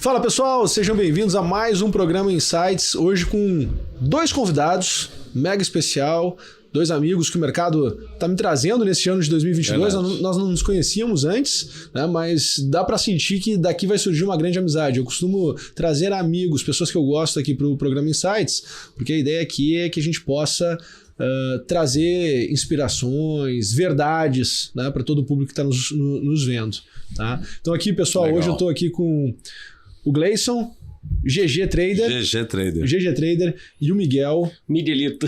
Fala pessoal, sejam bem-vindos a mais um programa Insights, hoje com dois convidados, mega especial, dois amigos que o mercado está me trazendo nesse ano de 2022, nós não nos conhecíamos antes, né, mas dá para sentir que daqui vai surgir uma grande amizade. Eu costumo trazer amigos, pessoas que eu gosto aqui para o programa Insights, porque a ideia aqui é que a gente possa trazer inspirações, verdades, né, para todo o público que está nos vendo. Tá? Então aqui, pessoal, legal. Hoje eu estou aqui com o Gleison, GG Trader e o Miguelito,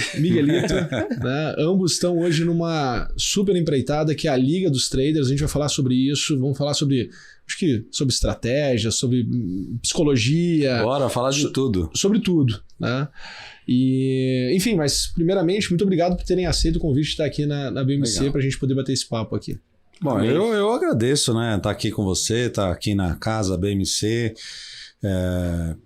né? Ambos estão hoje numa super empreitada que é a Liga dos Traders. A gente vai falar sobre isso, vamos falar sobre estratégia, sobre psicologia. Bora falar de tudo. Sobre tudo, né? E, enfim, mas primeiramente, muito obrigado por terem aceito o convite de estar aqui na BMC para a gente poder bater esse papo aqui. Bom, eu agradeço, né? Estar aqui com você, estar aqui na casa BMC.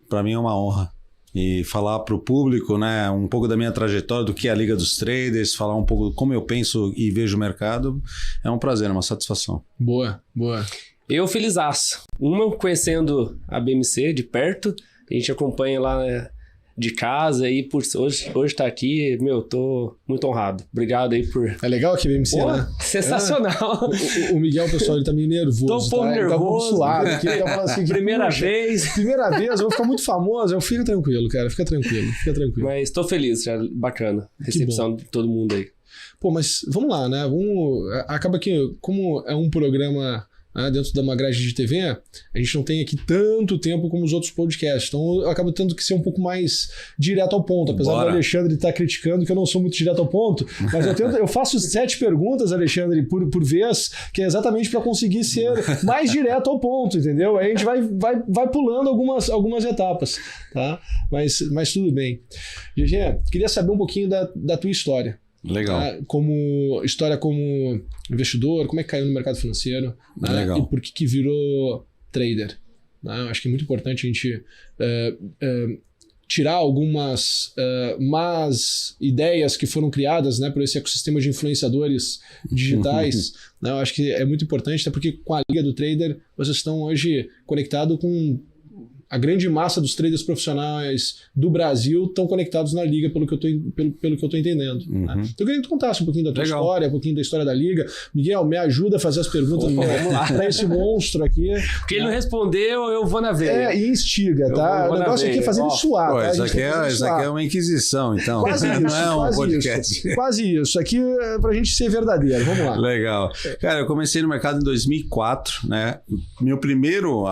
Para mim é uma honra. E falar para o público, né, um pouco da minha trajetória, do que é a Liga dos Traders, falar um pouco como eu penso e vejo o mercado, é um prazer, é uma satisfação. Boa. Eu felizaço. Conhecendo a BMC de perto, a gente acompanha lá, né, de casa e hoje tá aqui, tô muito honrado. Obrigado aí por... É legal aqui a BMC, né? Sensacional. O Miguel, pessoal, ele tá meio nervoso. Tô um pouco nervoso. Ele tá um pouco suado aqui. Ele tá falando assim, primeira vez, eu vou ficar muito famoso. Fica tranquilo, cara. Fica tranquilo. Mas tô feliz, já bacana. Recepção de todo mundo aí. Pô, mas vamos lá, né? Acaba que, como é um programa... dentro da uma grade de TV, a gente não tem aqui tanto tempo como os outros podcasts, então eu acabo tendo que ser um pouco mais direto ao ponto, apesar do Alexandre estar criticando que eu não sou muito direto ao ponto, mas eu faço 7 perguntas, Alexandre, por vez, que é exatamente para conseguir ser mais direto ao ponto, entendeu? Aí a gente vai pulando algumas etapas, tá? Mas tudo bem. GG, queria saber um pouquinho da tua história. Legal. Como investidor, como é que caiu no mercado financeiro, né? Legal. E por que virou trader. Né? Eu acho que é muito importante a gente tirar algumas más ideias que foram criadas, né, por esse ecossistema de influenciadores digitais. Né? Eu acho que é muito importante, até porque com a Liga do Trader vocês estão hoje conectados com... A grande massa dos traders profissionais do Brasil estão conectados na Liga, pelo que eu estou entendendo. Né? Então eu queria que tu contasse um pouquinho da tua história, um pouquinho da história da Liga. Miguel, me ajuda a fazer as perguntas para esse monstro aqui. Porque ele não respondeu, eu vou na veia. E instiga, tá? O negócio aqui é fazer ele suar. Tá? Isso aqui é uma inquisição, então. Quase isso, não é um podcast. Quase isso. Aqui é pra gente ser verdadeiro. Vamos lá. Legal. Cara, eu comecei no mercado em 2004, né? O primeiro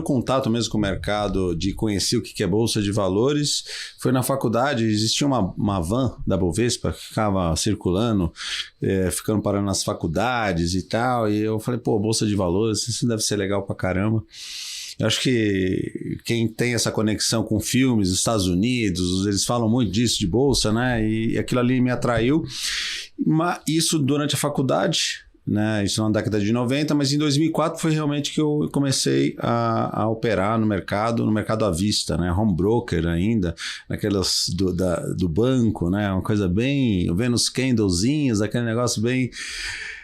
contato mesmo com o mercado, de conhecer o que é Bolsa de Valores, foi na faculdade. Existia uma van da Bovespa que ficava circulando, ficando parando nas faculdades e tal, e eu falei, Bolsa de Valores, isso deve ser legal pra caramba. Eu acho que quem tem essa conexão com filmes, os Estados Unidos, eles falam muito disso, de Bolsa, né, e aquilo ali me atraiu, mas isso durante a faculdade, né, isso na década de 90, mas em 2004 foi realmente que eu comecei a operar no mercado à vista, né, home broker ainda, naquelas do banco, né, uma coisa bem, vendo os candlezinhos, aquele negócio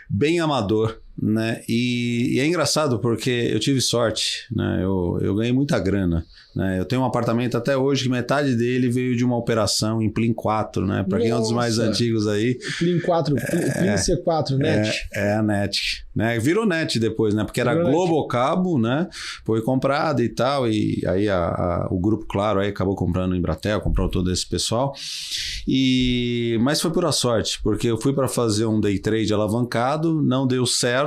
bem amador, né? E é engraçado porque eu tive sorte, né? Eu ganhei muita grana, né? Eu tenho um apartamento até hoje que metade dele veio de uma operação em Plin 4, né? Para quem é um dos mais antigos aí. Plin 4, Plin C4, NET. É a NET, né? Virou NET depois, né? Porque era Globocabo, né? Foi comprado e tal, e aí o grupo Claro aí acabou comprando o Embratel, comprou todo esse pessoal. Mas foi pura sorte, porque eu fui para fazer um day trade alavancado, não deu certo,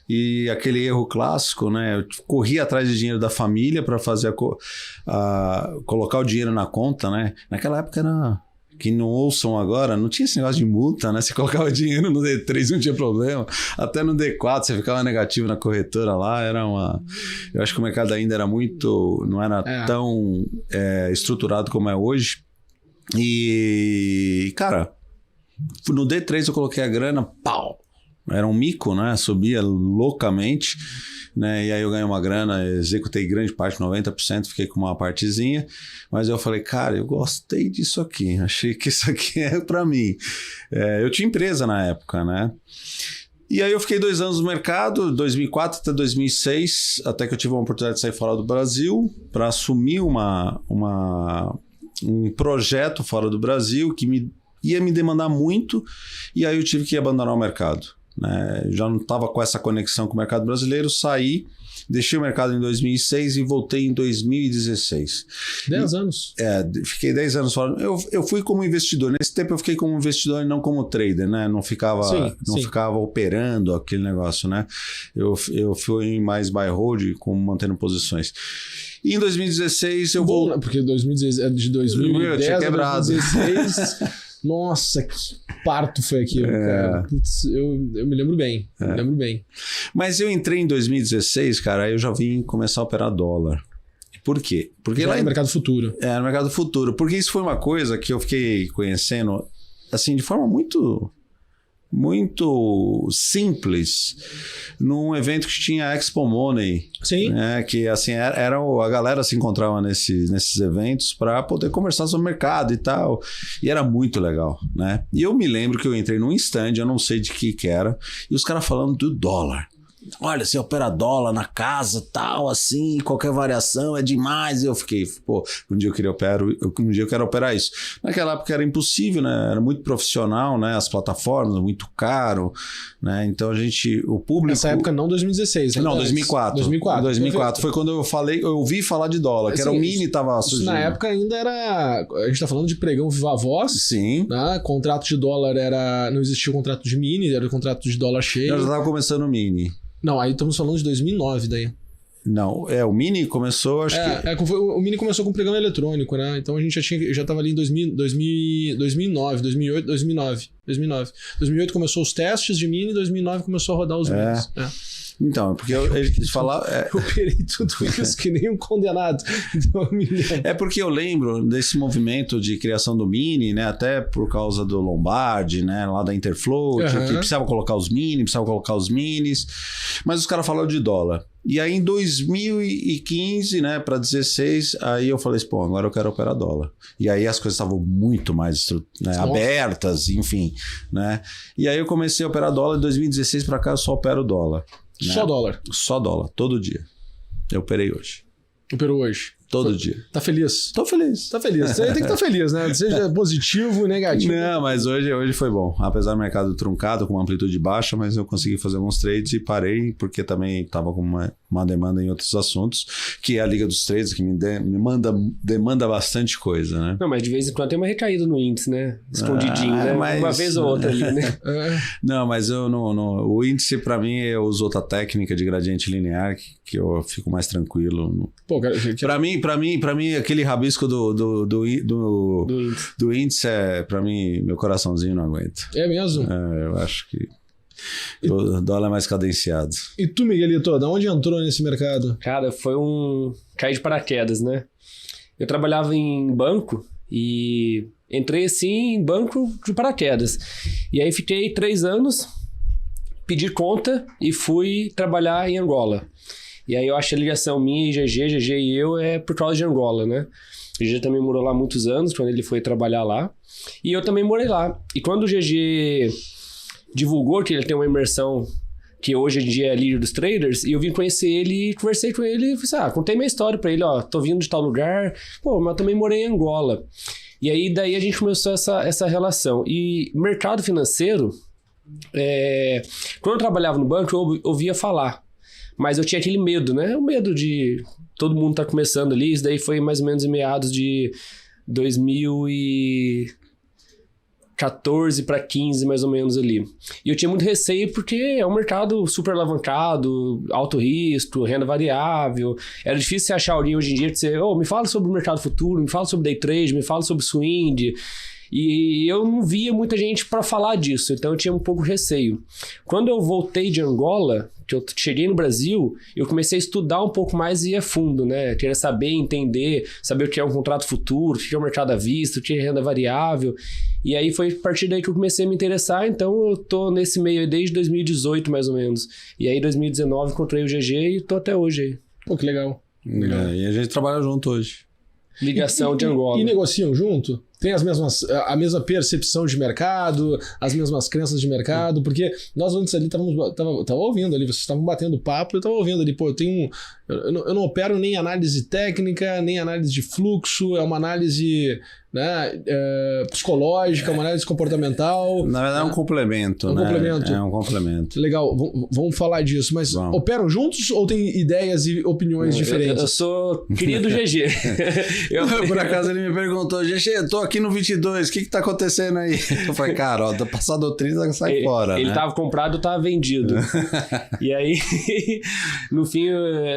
e aquele erro clássico, né? Eu corri atrás de dinheiro da família para fazer colocar o dinheiro na conta, né? Naquela época era... Que não ouçam agora, não tinha esse negócio de multa, né? Você colocava dinheiro no D3, não tinha problema. Até no D4 você ficava negativo na corretora lá, eu acho que o mercado ainda era não era tão estruturado como é hoje. E, cara, no D3 eu coloquei a grana, pau! Era um mico, né? Subia loucamente, né? E aí eu ganhei uma grana, executei grande parte, 90%, fiquei com uma partezinha, mas eu falei, cara, eu gostei disso aqui, achei que isso aqui é pra mim. Eu tinha empresa na época, né? E aí eu fiquei 2 anos no mercado, 2004 até 2006, até que eu tive uma oportunidade de sair fora do Brasil para assumir um projeto fora do Brasil que ia me demandar muito, e aí eu tive que abandonar o mercado. Né? Já não estava com essa conexão com o mercado brasileiro, saí, deixei o mercado em 2006 e voltei em 2016. 10 anos. Fiquei 10 anos fora. Eu fui como investidor. Nesse tempo eu fiquei como investidor e não como trader, né? Não ficava operando aquele negócio, né? Eu fui mais buy hold, como mantendo posições. E em 2016 eu vou... Porque 2016, de 2010 a 2016... Nossa, que parto foi aquilo, cara. Putz, eu me lembro bem. Me lembro bem. Mas eu entrei em 2016, cara, aí eu já vim começar a operar dólar. Por quê? Porque já lá no mercado futuro. No mercado futuro. Porque isso foi uma coisa que eu fiquei conhecendo, assim, de forma muito simples, num evento que tinha Expo Money. Sim. Né, que assim, a galera se encontrava nesses eventos para poder conversar sobre o mercado e tal. E era muito legal, né? E eu me lembro que eu entrei num stand, eu não sei de que era, e os caras falando do dólar. Olha, você opera dólar na casa, tal, assim, qualquer variação é demais. E eu fiquei, pô, um dia eu quero operar isso. Naquela época era impossível, né? Era muito profissional, né? As plataformas, muito caro, né? Então o público... Nessa época não 2016, né? Não, 2004. 2004 foi quando eu ouvi falar de dólar, que era o mini tava surgindo. Isso na época ainda era... A gente tá falando de pregão viva voz. Sim. Né? Contrato de dólar era... Não existia o contrato de mini, era o contrato de dólar cheio. Eu já tava começando o mini. Não, aí estamos falando de 2009 daí. Não, o Mini começou, acho que... o Mini começou com pregão eletrônico, né? Então a gente já estava ali em 2009, 2008, 2009. 2008 começou os testes de Mini, 2009 começou a rodar os Minis. Então, porque eles falavam... Eu operei tudo isso que nem um condenado. Então eu me lembro. É porque eu lembro desse movimento de criação do Mini, né? Até por causa do Lombardi, né? Lá da Interflow, que precisava colocar os Minis. Mas os caras falaram de dólar. E aí em 2015, né, para 16, aí eu falei assim, pô, agora eu quero operar dólar. E aí as coisas estavam muito mais abertas, enfim, né? E aí eu comecei a operar dólar, em 2016 para cá eu só opero dólar. Né? Só dólar? Só dólar, todo dia. Eu operei hoje. Operou hoje? Todo dia. Tá feliz? Tô feliz. Tá feliz. Você tem que estar feliz, né? Seja positivo, negativo. Não, mas hoje foi bom. Apesar do mercado truncado, com uma amplitude baixa, mas eu consegui fazer alguns trades e parei, porque também estava com uma demanda em outros assuntos, que é a Liga dos Trades, que demanda bastante coisa, né? Não, mas de vez em quando tem uma recaída no índice, né? Escondidinho, né? Mas... Uma vez ou outra ali, né? Não, mas eu não... O índice, para mim, eu uso outra técnica de gradiente linear, que eu fico mais tranquilo. Pô, cara, Para mim, aquele rabisco do índice para mim, meu coraçãozinho não aguenta. É mesmo? Eu acho que o dólar é mais cadenciado. E tu, Miguelito, da onde entrou nesse mercado? Cara, foi cair de paraquedas, né? Eu trabalhava em banco e entrei assim em banco de paraquedas. E aí fiquei 3 anos, pedi conta e fui trabalhar em Angola. E aí eu acho a ligação minha e GG e eu é por causa de Angola, né? O GG também morou lá muitos anos, quando ele foi trabalhar lá. E eu também morei lá. E quando o GG divulgou que ele tem uma imersão que hoje em dia é líder dos traders, e eu vim conhecer ele e conversei com ele e falei contei minha história pra ele, tô vindo de tal lugar, mas eu também morei em Angola. E aí daí a gente começou essa relação. E mercado financeiro, quando eu trabalhava no banco, eu ouvia falar. Mas eu tinha aquele medo, né? O medo de todo mundo tá começando ali. Isso daí foi mais ou menos em meados de 2014 para 15, mais ou menos ali. E eu tinha muito receio porque é um mercado super alavancado, alto risco, renda variável. Era difícil você achar alguém hoje em dia que você... me fala sobre o mercado futuro, me fala sobre day trade, me fala sobre swing... E eu não via muita gente para falar disso, então eu tinha um pouco de receio. Quando eu voltei de Angola, que eu cheguei no Brasil, eu comecei a estudar um pouco mais e ir a fundo, né? Eu queria saber, entender, saber o que é um contrato futuro, o que é o mercado à vista, o que é renda variável. E aí foi a partir daí que eu comecei a me interessar, então eu tô nesse meio aí desde 2018, mais ou menos. E aí em 2019 encontrei o GG e tô até hoje aí. Pô, que legal. E a gente trabalha junto hoje. Ligação de Angola. E negociam junto? tem a mesma percepção de mercado, as mesmas crenças de mercado, porque nós antes ali tava ouvindo ali, vocês estavam batendo papo, eu tava ouvindo ali, pô, eu não opero nem análise técnica, nem análise de fluxo, é uma análise, né, psicológica, uma análise comportamental. Na verdade é um complemento, né? Complemento. É um complemento. Legal, vamos falar disso, mas operam juntos ou tem ideias e opiniões diferentes? Eu sou cria do GG. Por acaso ele me perguntou, GG, eu tô aqui no 22, o que tá acontecendo aí? Eu falei, cara, ó, passar do 30 sai fora, Ele né? tava comprado, tava vendido. E aí, no fim,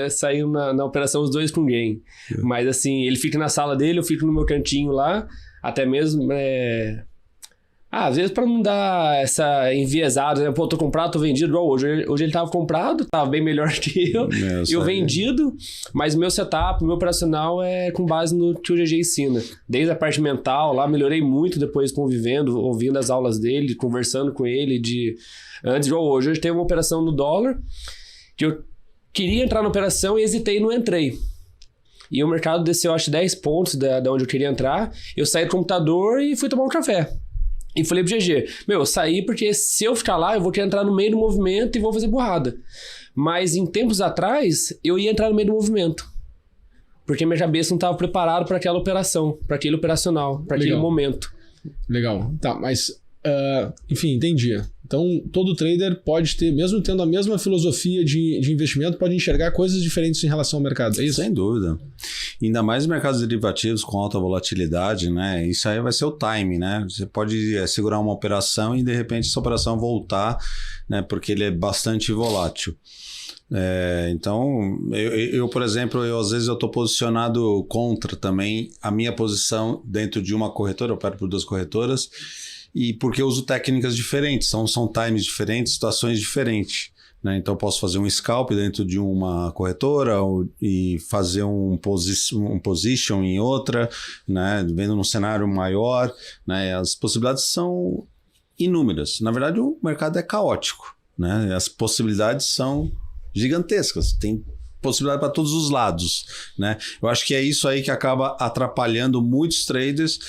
saiu na operação os dois com gain. Mas assim, ele fica na sala dele, eu fico no meu cantinho lá, até mesmo... às vezes pra não dar essa enviesada, né? Pô, tô comprado, tô vendido, igual hoje. Hoje ele tava comprado, tava bem melhor que eu vendido, mas o meu setup, o meu operacional é com base no que o GG ensina. Desde a parte mental, lá melhorei muito depois convivendo, ouvindo as aulas dele, conversando com ele antes, igual hoje. Hoje teve uma operação no dólar, que eu queria entrar na operação e hesitei e não entrei. E o mercado desceu, acho, 10 pontos da onde eu queria entrar. Eu saí do computador e fui tomar um café. E falei pro GG, eu saí porque se eu ficar lá, eu vou querer entrar no meio do movimento e vou fazer burrada. Mas em tempos atrás, eu ia entrar no meio do movimento. Porque minha cabeça não estava preparada para aquela operação, para aquele operacional, para aquele momento. Legal. Tá, mas, enfim, entendi. Então, todo trader pode ter, mesmo tendo a mesma filosofia de investimento, pode enxergar coisas diferentes em relação ao mercado, é isso? Sem dúvida. Ainda mais mercados derivativos com alta volatilidade, né? Isso aí vai ser o time, né? Você pode segurar uma operação e, de repente, essa operação voltar, né? Porque ele é bastante volátil. Então, eu, por exemplo, às vezes eu estou posicionado contra também a minha posição dentro de uma corretora, eu opero por 2 corretoras, e porque eu uso técnicas diferentes, são times diferentes, situações diferentes, né? Então eu posso fazer um scalp dentro de uma corretora e fazer um position em outra, né? Vendo num cenário maior, né? As possibilidades são inúmeras. Na verdade, o mercado é caótico, né? As possibilidades são gigantescas, tem possibilidade para todos os lados, né? Eu acho que é isso aí que acaba atrapalhando muitos traders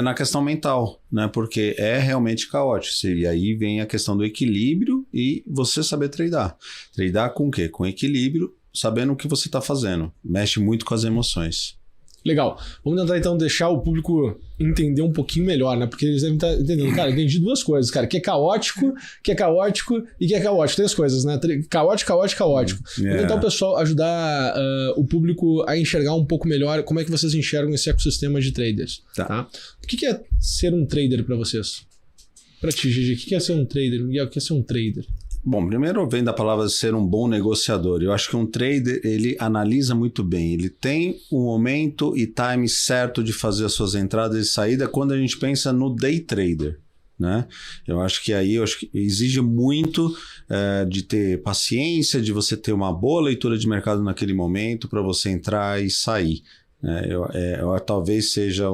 na questão mental, né? Porque é realmente caótico. E aí vem a questão do equilíbrio e você saber tradar. Tradar com o quê? Com equilíbrio, sabendo o que você está fazendo. Mexe muito com as emoções. Legal. Vamos tentar então deixar o público entender um pouquinho melhor, né? Porque eles devem estar entendendo. Cara, eu entendi 2 coisas, cara. Que é caótico e que é caótico. 3 coisas, né? Caótico. Vamos tentar o pessoal ajudar o público a enxergar um pouco melhor como é que vocês enxergam esse ecossistema de traders. Tá? O que é ser um trader para vocês? Para ti, GG, o que é ser um trader? Miguel, o que é ser um trader? Bom, primeiro vem da palavra ser um bom negociador. Eu acho que um trader, ele analisa muito bem. Ele tem o momento e time certo de fazer as suas entradas e saídas quando a gente pensa no day trader, né? Eu acho que exige muito de ter paciência, de você ter uma boa leitura de mercado naquele momento para você entrar e sair, né? Talvez seja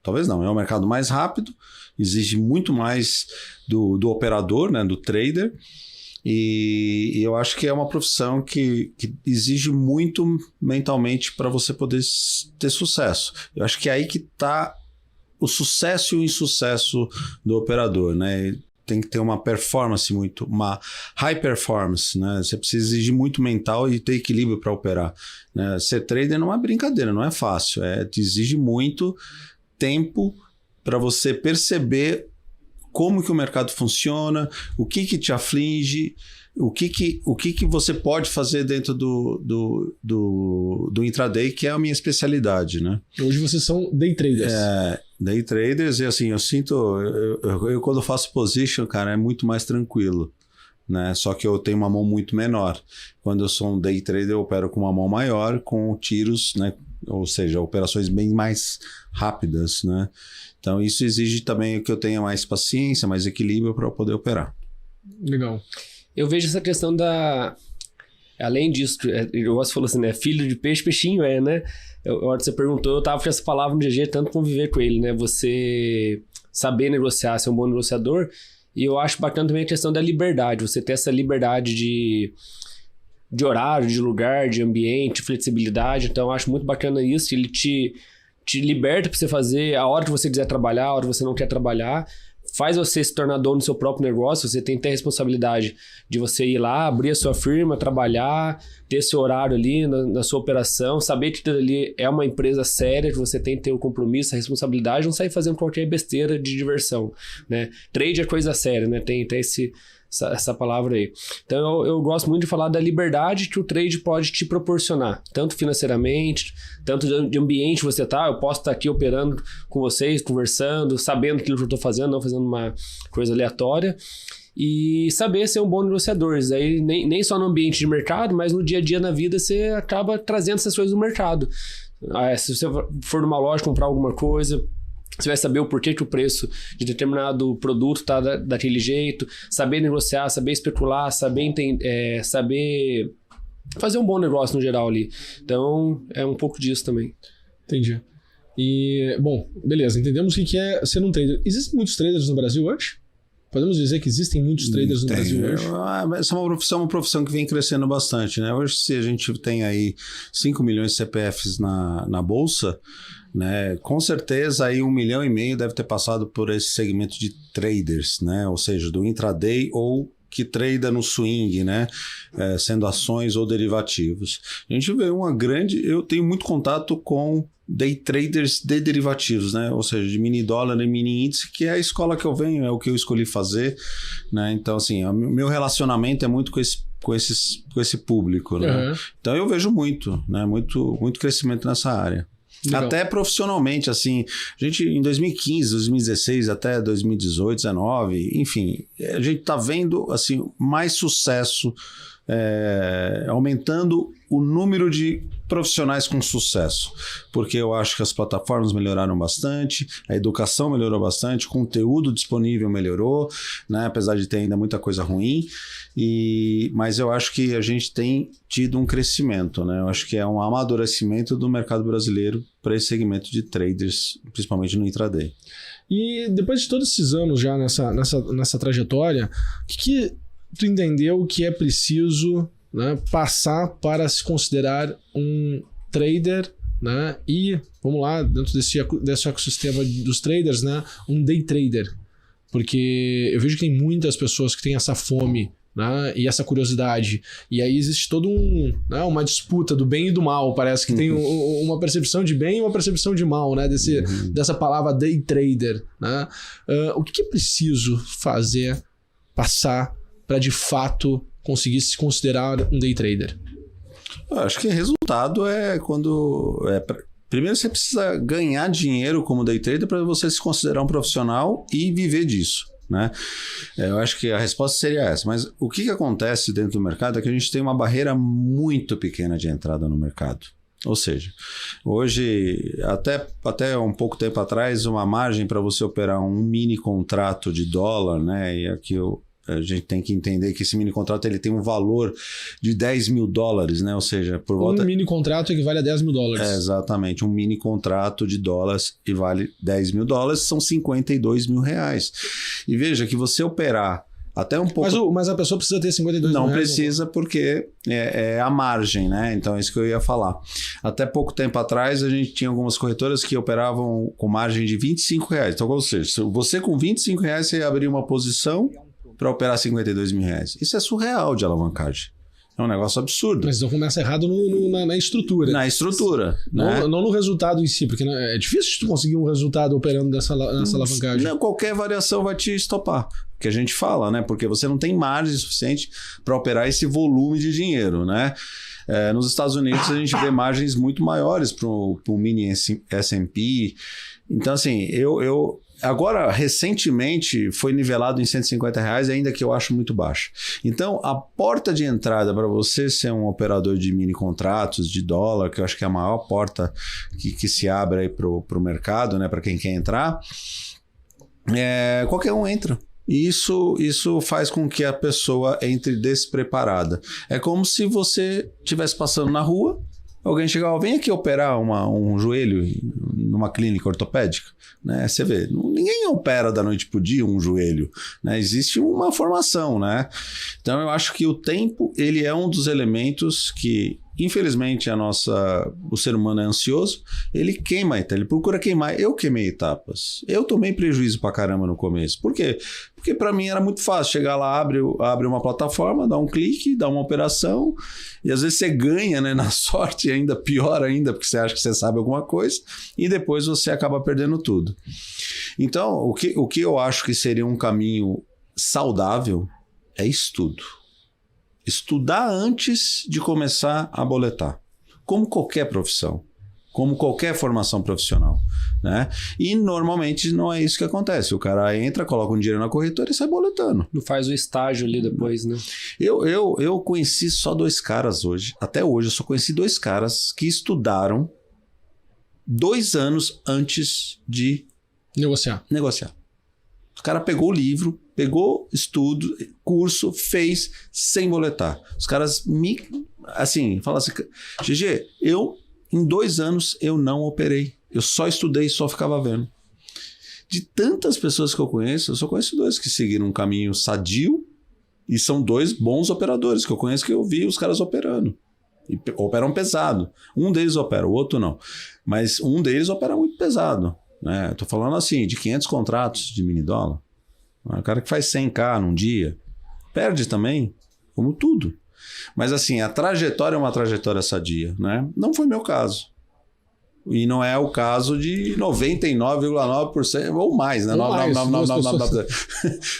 talvez não, é o mercado mais rápido, exige muito mais do operador, né, do trader. E eu acho que é uma profissão que exige muito mentalmente para você poder ter sucesso. Eu acho que é aí que está o sucesso e o insucesso do operador, né? Tem que ter uma high performance, né? Você precisa exigir muito mental e ter equilíbrio para operar, né? Ser trader não é brincadeira, não é fácil. Te exige muito tempo para você perceber como que o mercado funciona, o que te aflige, o que você pode fazer dentro do intraday, que é a minha especialidade, né? Hoje vocês são day traders. Day traders, e assim, eu sinto... Eu quando faço position, cara, é muito mais tranquilo, né? Só que eu tenho uma mão muito menor. Quando eu sou um day trader, eu opero com uma mão maior, com tiros, né? Ou seja, operações bem mais rápidas, né? Então, isso exige também que eu tenha mais paciência, mais equilíbrio para eu poder operar. Legal. Eu vejo essa questão além disso, você falou assim, né? Filho de peixe, peixinho né? A hora que você perguntou, eu tava com essa palavra no GG, tanto conviver com ele, né? Você saber negociar, ser um bom negociador. E eu acho bacana também a questão da liberdade. Você ter essa liberdade de horário, de lugar, de ambiente, flexibilidade. Então, eu acho muito bacana isso. Ele te te liberta para você fazer a hora que você quiser trabalhar, a hora que você não quer trabalhar, faz você se tornar dono do seu próprio negócio, você tem que ter a responsabilidade de você ir lá, abrir a sua firma, trabalhar, ter seu horário ali na sua operação, saber que aquilo ali é uma empresa séria, que você tem que ter o compromisso, a responsabilidade, não sair fazendo qualquer besteira de diversão, né? Trade é coisa séria, né? Tem essa palavra aí. Então eu gosto muito de falar da liberdade que o trade pode te proporcionar, tanto financeiramente, tanto de ambiente você tá. Eu posso estar aqui operando com vocês, conversando, sabendo aquilo que eu estou fazendo, não fazendo uma coisa aleatória, e saber ser um bom negociador. Isso aí nem só no ambiente de mercado, mas no dia a dia na vida você acaba trazendo essas coisas do mercado. Se você for numa loja comprar alguma coisa, você vai saber o porquê que o preço de determinado produto está daquele jeito, saber negociar, saber especular, saber fazer um bom negócio no geral ali. Então, é um pouco disso também. Entendi. E, bom, beleza, entendemos o que é ser um trader. Existem muitos traders no Brasil hoje? Podemos dizer que existem muitos traders no Brasil hoje? Essa é uma profissão que vem crescendo bastante, né? Hoje, se a gente tem aí 5 milhões de CPFs na Bolsa, né, com certeza aí 1,5 milhão deve ter passado por esse segmento de traders, né? Ou seja, do intraday ou que trada no swing, né? Sendo ações ou derivativos. A gente vê eu tenho muito contato com day traders de derivativos, né? Ou seja, de mini dólar e mini índice, que é a escola que eu venho, é o que eu escolhi fazer, né? Então, assim, o meu relacionamento é muito com esse público, né? Uhum. Então eu vejo muito, né? Muito crescimento nessa área. Legal. Até profissionalmente, assim, a gente em 2015, 2016 até 2018, 2019, enfim, a gente tá vendo, assim, mais sucesso, aumentando o número de profissionais com sucesso, porque eu acho que as plataformas melhoraram bastante, a educação melhorou bastante, o conteúdo disponível melhorou, né? Apesar de ter ainda muita coisa ruim, mas eu acho que a gente tem tido um crescimento, né? Eu acho que é um amadurecimento do mercado brasileiro para esse segmento de traders, principalmente no intraday. E depois de todos esses anos já nessa trajetória, o que tu entendeu que é preciso, né, passar para se considerar um trader, né, e, vamos lá, dentro desse ecossistema dos traders, né, um day trader? Porque eu vejo que tem muitas pessoas que têm essa fome, né, e essa curiosidade, e aí existe todo uma disputa do bem e do mal. Parece que tem uma percepção de bem e uma percepção de mal, né, dessa palavra day trader, né? O que é preciso fazer, passar, para de fato conseguir se considerar um day trader? Eu acho que resultado é quando... Primeiro você precisa ganhar dinheiro como day trader para você se considerar um profissional e viver disso, né? Eu acho que a resposta seria essa. Mas o que acontece dentro do mercado é que a gente tem uma barreira muito pequena de entrada no mercado. Ou seja, hoje, até um pouco tempo atrás, uma margem para você operar um mini contrato de dólar, né? E aqui a gente tem que entender que esse mini contrato ele tem um valor de $10 mil, né? Ou seja, por volta... Um mini contrato equivale a $10 mil. Exatamente. Um mini contrato de dólares e vale $10 mil, são R$52 mil. E veja que você operar até um pouco... Mas a pessoa precisa ter 52 mil. Não precisa, porque é a margem, né? Então é isso que eu ia falar. Até pouco tempo atrás, a gente tinha algumas corretoras que operavam com margem de R$25. Então, ou seja, você com R$25, você ia abrir uma posição para operar R$52 mil. Isso é surreal de alavancagem. É um negócio absurdo. Mas então começa errado na estrutura. Na estrutura. Não no resultado em si, porque é difícil tu conseguir um resultado operando nessa alavancagem. Não, qualquer variação vai te estopar. Que a gente fala, né? Porque você não tem margem suficiente para operar esse volume de dinheiro, né? Nos Estados Unidos a gente vê margens muito maiores para o mini S&P. Então, assim, agora, recentemente, foi nivelado em R$150, ainda que eu acho muito baixo. Então, a porta de entrada para você ser um operador de mini contratos de dólar, que eu acho que é a maior porta que se abre aí para o mercado, né, para quem quer entrar, qualquer um entra. E isso faz com que a pessoa entre despreparada. É como se você estivesse passando na rua, alguém chegar, vem aqui operar um joelho numa clínica ortopédica, né? Você vê, ninguém opera da noite pro dia um joelho, né? Existe uma formação, né? Então eu acho que o tempo, ele é um dos elementos que infelizmente, o ser humano é ansioso, ele queima, ele procura queimar. Eu queimei etapas. Eu tomei prejuízo pra caramba no começo. Por quê? Porque para mim era muito fácil. Chegar lá, abre uma plataforma, dá um clique, dá uma operação, e às vezes você ganha, né, na sorte, e ainda pior ainda, porque você acha que você sabe alguma coisa, e depois você acaba perdendo tudo. Então, o que eu acho que seria um caminho saudável é estudo. Estudar antes de começar a boletar. Como qualquer profissão. Como qualquer formação profissional. Né? E normalmente não é isso que acontece. O cara entra, coloca um dinheiro na corretora e sai boletando. Não faz o estágio ali depois, né? Eu conheci só 2 caras hoje. Até hoje eu só conheci 2 caras que estudaram 2 anos antes de negociar. O cara pegou o livro, pegou estudo, curso, fez sem boletar. Os caras falam assim, GG, em 2 anos eu não operei. Eu só estudei, só ficava vendo. De tantas pessoas que eu conheço, eu só conheço 2 que seguiram um caminho sadio e são 2 bons operadores que eu conheço, que eu vi os caras operando. E operam pesado. Um deles opera, o outro não. Mas um deles opera muito pesado. Né? Eu tô falando assim, de 500 contratos de mini dólar. O cara que faz 100k num dia, perde também, como tudo. Mas assim, a trajetória é uma trajetória sadia, né? Não foi meu caso. E não é o caso de 99,9% ou mais, né?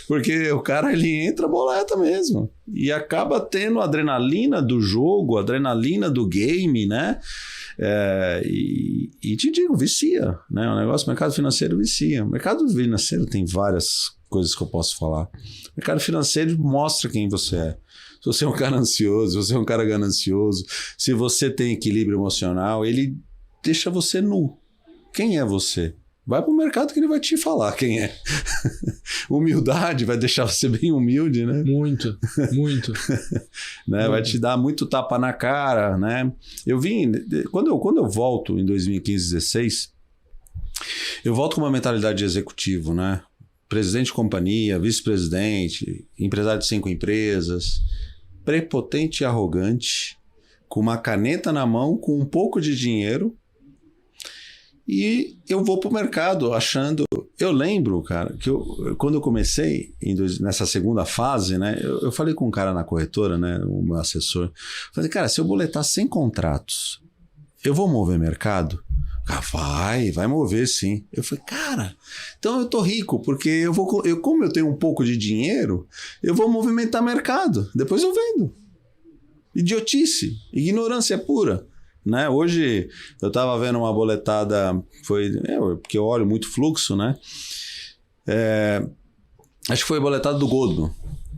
Porque o cara, ele entra boleta mesmo. E acaba tendo a adrenalina do jogo, a adrenalina do game, né? E te digo, vicia, né? O negócio, o mercado financeiro vicia. O mercado financeiro tem várias coisas que eu posso falar. O mercado financeiro mostra quem você é. Se você é um cara ansioso, se você é um cara ganancioso, se você tem equilíbrio emocional, ele deixa você nu. Quem é você? Vai para o mercado que ele vai te falar quem é. Humildade vai deixar você bem humilde, né? Muito. Né? Vai te dar muito tapa na cara, né? Quando eu volto em 2015, 2016, eu volto com uma mentalidade de executivo, né? Presidente de companhia, vice-presidente, empresário de 5 empresas, prepotente e arrogante, com uma caneta na mão, com um pouco de dinheiro. E eu vou pro mercado achando... Eu lembro, cara, que quando eu comecei, nessa segunda fase, né? Eu falei com um cara na corretora, né? O meu assessor. Falei, cara, se eu boletar 100 contratos, eu vou mover mercado? Vai mover sim. Eu falei, cara, então eu tô rico, porque como eu tenho um pouco de dinheiro, eu vou movimentar mercado. Depois eu vendo. Idiotice, ignorância pura. Né? Hoje eu estava vendo uma boletada, porque eu olho muito fluxo, né? Acho que foi a boletada do Goldman,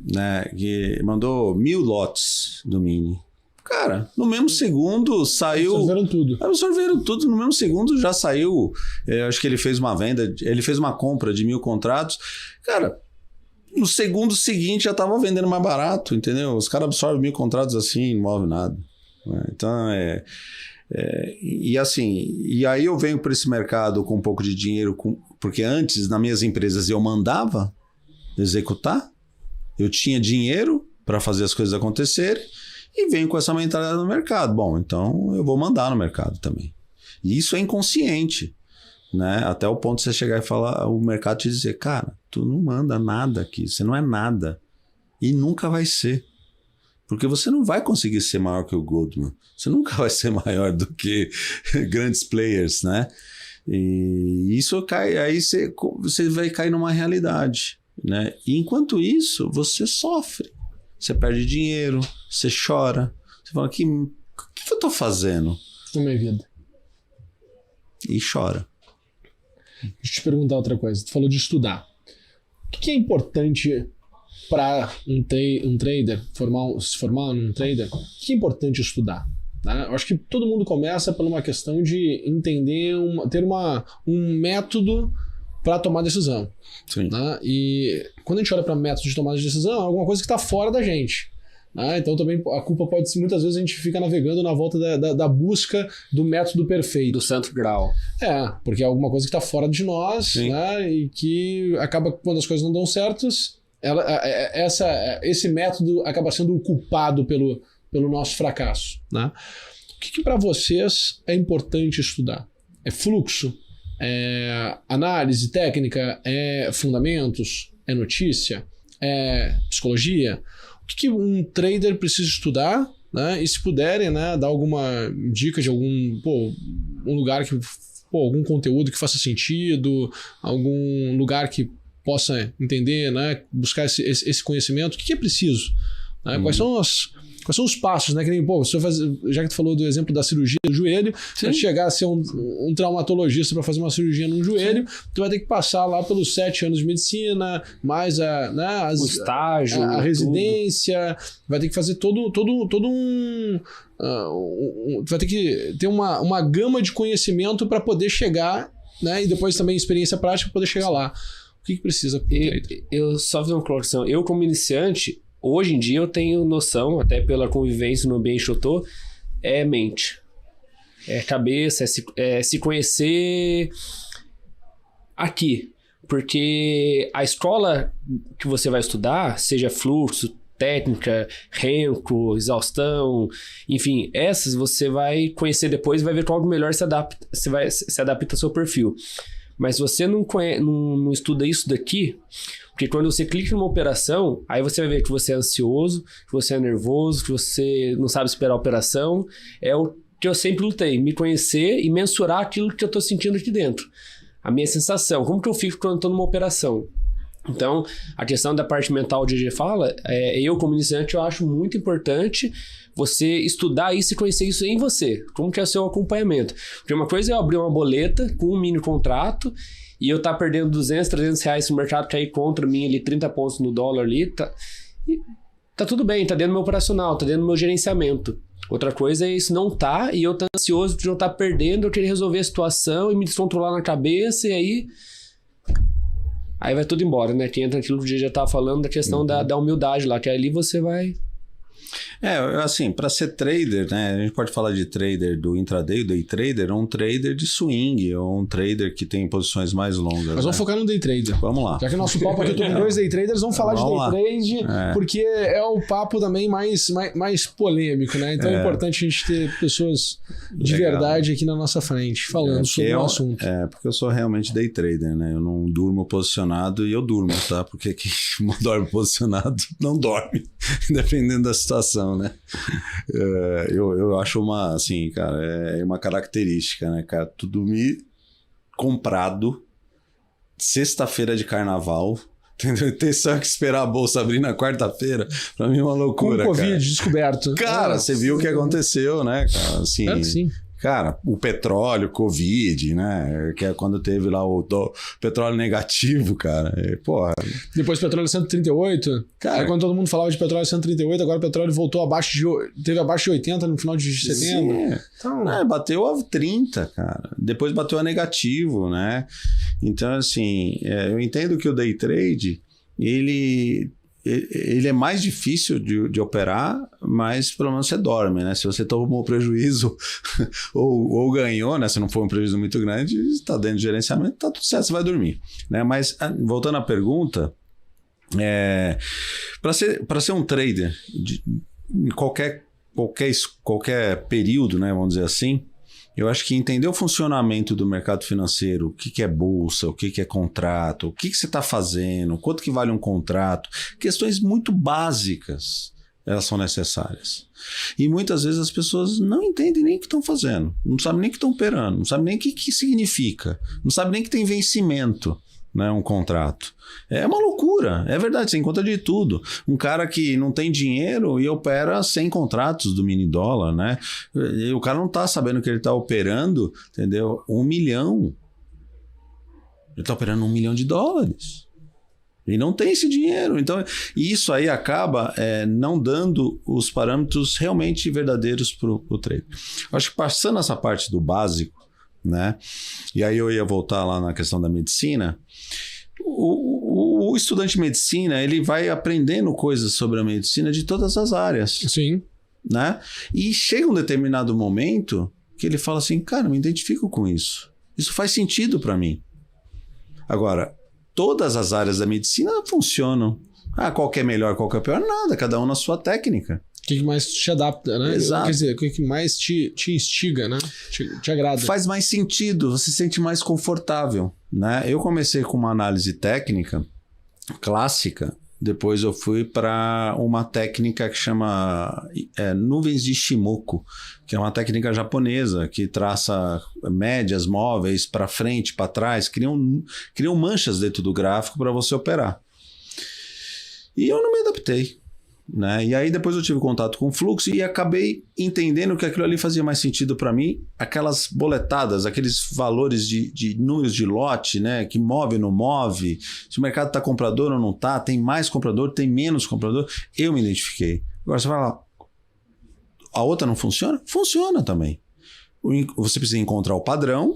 né? Que mandou 1000 lotes do Mini. Cara, no mesmo segundo saiu... Absorveram tudo. No mesmo segundo já saiu... acho que ele fez uma venda, ele fez uma compra de 1000 contratos. Cara, no segundo seguinte já estava vendendo mais barato, entendeu? Os caras absorvem 1000 contratos assim, não move nada. Então, e aí eu venho para esse mercado com um pouco de dinheiro, porque antes, nas minhas empresas, eu mandava executar, eu tinha dinheiro para fazer as coisas acontecerem, e venho com essa mentalidade no mercado. Bom, então eu vou mandar no mercado também. E isso é inconsciente, né? Até o ponto de você chegar e falar, o mercado te dizer, cara, tu não manda nada aqui, você não é nada, e nunca vai ser. Porque você não vai conseguir ser maior que o Goldman. Você nunca vai ser maior do que grandes players, né? E isso cai, aí você vai cair numa realidade, né? E enquanto isso, você sofre. Você perde dinheiro, você chora. Você fala, o que eu tô fazendo? Na minha vida. E chora. Deixa eu te perguntar outra coisa. Tu falou de estudar. O que é importante para um trader, se formar num trader? O que é importante estudar? Tá? Eu acho que todo mundo começa por uma questão de entender, ter um método para tomar decisão. Sim. Tá? E quando a gente olha para método de tomada de decisão, é alguma coisa que está fora da gente. Tá? Então também a culpa pode ser, muitas vezes a gente fica navegando na volta da busca do método perfeito. Do santo grau. Porque é alguma coisa que está fora de nós, né? E que acaba, quando as coisas não dão certas, esse método acaba sendo o culpado pelo nosso fracasso, né? O que para vocês é importante estudar? É fluxo? É análise técnica? É fundamentos? É notícia? É psicologia? O que um trader precisa estudar, né? E se puderem, né, dar alguma dica de algum um lugar que algum conteúdo que faça sentido, algum lugar que possa entender, né, buscar esse conhecimento, o que é preciso? Né? Quais são os passos, né? Que nem, já que tu falou do exemplo da cirurgia do joelho, para chegar a ser um traumatologista para fazer uma cirurgia num joelho, tu vai ter que passar lá pelos 7 anos de medicina, mais o estágio, a residência, vai ter que fazer todo um... tu vai ter que ter uma gama de conhecimento para poder chegar, né? E depois também experiência prática para poder chegar lá. O que precisa? Eu só fiz uma colocação. Eu, como iniciante, hoje em dia eu tenho noção, até pela convivência no ambiente que eu tô, é mente. É cabeça, é se conhecer aqui. Porque a escola que você vai estudar, seja fluxo, técnica, renco, exaustão, enfim, essas você vai conhecer depois e vai ver qual melhor se adapta ao seu perfil. Mas se você não estuda isso daqui, porque quando você clica numa operação, aí você vai ver que você é ansioso, que você é nervoso, que você não sabe esperar a operação. É o que eu sempre lutei, me conhecer e mensurar aquilo que eu estou sentindo aqui dentro. A minha sensação, como que eu fico quando estou numa operação? Então, a questão da parte mental, o DJ fala, eu como iniciante, eu acho muito importante você estudar isso e conhecer isso em você. Como que é o seu acompanhamento? Porque uma coisa é eu abrir uma boleta com um mini contrato e eu estar perdendo 200, 300 reais se o mercado cair contra mim ali, 30 pontos no dólar ali, tá tudo bem, tá dentro do meu operacional, tá dentro do meu gerenciamento. Outra coisa é isso não tá, e eu tô ansioso de não estar perdendo, eu querer resolver a situação e me descontrolar na cabeça, e aí vai tudo embora, né? Que entra aquilo que o DJ já tava falando da questão da humildade lá, que ali você vai... assim, para ser trader, né? A gente pode falar de trader do intraday, o day trader, ou um trader de swing, ou um trader que tem posições mais longas. Mas vamos focar no day trader. Vamos lá. Já que nosso papo aqui eu tô com 2 day traders, vamos falar de day trade, porque é o papo também mais polêmico, né? Então é importante a gente ter pessoas de verdade aqui na nossa frente, falando sobre o assunto. Porque eu sou realmente day trader, né? Eu não durmo posicionado e eu durmo, tá? Porque quem dorme posicionado não dorme, dependendo da situação, né? Eu acho assim, cara, é uma característica, né, cara? Tu dormir comprado sexta-feira de carnaval, entendeu? Ter só que esperar a bolsa abrir na quarta-feira, pra mim é uma loucura, com o Covid cara. Descoberto. Cara, você viu o que aconteceu, né, cara? Assim, sim. Cara, o petróleo, Covid, né? Que é quando teve lá o petróleo negativo, cara. Depois o petróleo 138. Cara, aí quando todo mundo falava de petróleo 138, agora o petróleo voltou teve abaixo de 80 no final de setembro. Sim. Então, bateu a 30, cara. Depois bateu a negativo, né? Então, assim, eu entendo que o day trade, ele é mais difícil de operar, mas pelo menos você dorme, né? Se você tomou prejuízo ou ganhou, né? Se não for um prejuízo muito grande, está dentro de gerenciamento, tá tudo certo, você vai dormir, né? Mas, voltando à pergunta, para ser um trader em qualquer período, né? Vamos dizer assim, eu acho que entender o funcionamento do mercado financeiro, o que é bolsa, o que é contrato, o que você está fazendo, quanto que vale um contrato, questões muito básicas, elas são necessárias. E muitas vezes as pessoas não entendem nem o que estão fazendo, não sabem nem o que estão operando, não sabem nem o que significa, não sabem nem que tem vencimento, né, um contrato. É uma loucura, é verdade, você encontra de tudo. Um cara que não tem dinheiro e opera 100 contratos do mini dólar, né? E o cara não tá sabendo que ele tá operando, entendeu? 1 milhão. Ele tá operando $1 milhão. E não tem esse dinheiro. Então, isso aí acaba não dando os parâmetros realmente verdadeiros pro trade. Acho que passando essa parte do básico, né? E aí eu ia voltar lá na questão da medicina. O estudante de medicina, ele vai aprendendo coisas sobre a medicina de todas as áreas. Sim. Né? E chega um determinado momento que ele fala assim, cara, me identifico com isso. Isso faz sentido para mim. Agora, todas as áreas da medicina funcionam. Qual que é melhor, qual que é pior? Nada, cada um na sua técnica. O que mais te adapta, né? Exato. Quer dizer, o que mais te instiga, né? Te agrada. Faz mais sentido, você se sente mais confortável, né? Eu comecei com uma análise técnica clássica, depois eu fui para uma técnica que chama nuvens de Ishimoku, que é uma técnica japonesa que traça médias móveis para frente, para trás, criam manchas dentro do gráfico para você operar. E eu não me adaptei. Né? E aí depois eu tive contato com o fluxo e acabei entendendo que aquilo ali fazia mais sentido para mim, aquelas boletadas, aqueles valores de números de lote, né? Que move ou não move, se o mercado está comprador ou não está, tem mais comprador, tem menos comprador, eu me identifiquei. Agora você vai lá, a outra não funciona? Funciona também. Você precisa encontrar o padrão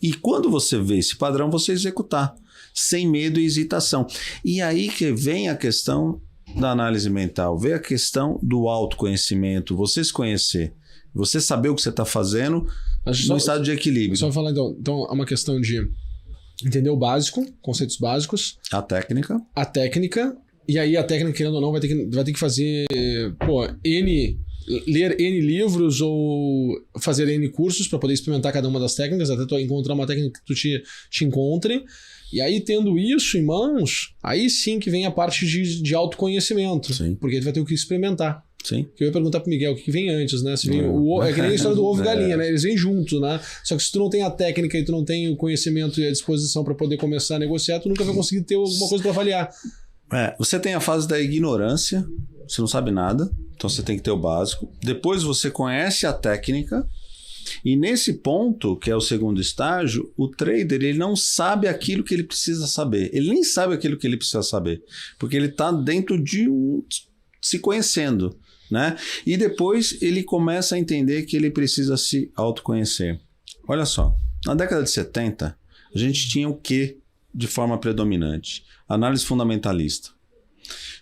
e quando você vê esse padrão, você executar, sem medo e hesitação. E aí que vem a questão da análise mental, ver a questão do autoconhecimento, você se conhecer, você saber o que você está fazendo no estado de equilíbrio. Só falar então é uma questão de entender o básico, conceitos básicos. A técnica, e aí a técnica, querendo ou não, vai ter que fazer, ler N livros ou fazer N cursos para poder experimentar cada uma das técnicas, até tu encontrar uma técnica que tu te encontre. E aí, tendo isso em mãos, aí sim que vem a parte de autoconhecimento. Sim. Porque ele vai ter o que experimentar. Sim. Que eu ia perguntar pro Miguel o que vem antes, né? Se vem é que nem a história do ovo e galinha, né? Eles vêm juntos, né? Só que se tu não tem a técnica e tu não tem o conhecimento e a disposição para poder começar a negociar, tu nunca vai conseguir ter alguma coisa para avaliar. Você tem a fase da ignorância, você não sabe nada, então você tem que ter o básico. Depois você conhece a técnica. E nesse ponto, que é o segundo estágio, o trader ele não sabe aquilo que ele precisa saber. Ele nem sabe aquilo que ele precisa saber. Porque ele está dentro de se conhecendo. Né? E depois ele começa a entender que ele precisa se autoconhecer. Olha só, na década de 70, a gente tinha o quê de forma predominante? Análise fundamentalista.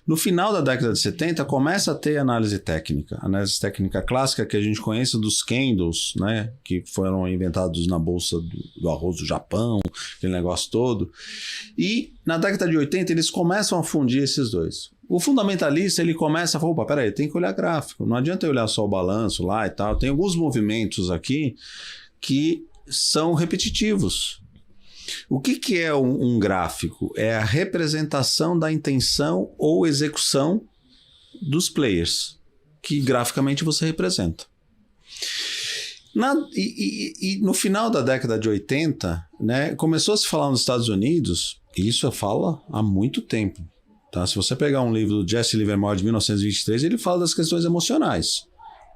No final da década de 70, começa a ter análise técnica clássica que a gente conhece dos candles, né, que foram inventados na bolsa do arroz do Japão, aquele negócio todo. E na década de 80, eles começam a fundir esses dois. O fundamentalista, ele começa a falar, opa, peraí, tem que olhar gráfico, não adianta eu olhar só o balanço lá e tal. Tem alguns movimentos aqui que são repetitivos. O que é um gráfico? É a representação da intenção ou execução dos players, que graficamente você representa. E no final da década de 80, né, começou a se falar nos Estados Unidos, e isso eu falo há muito tempo. Tá? Se você pegar um livro do Jesse Livermore de 1923, ele fala das questões emocionais.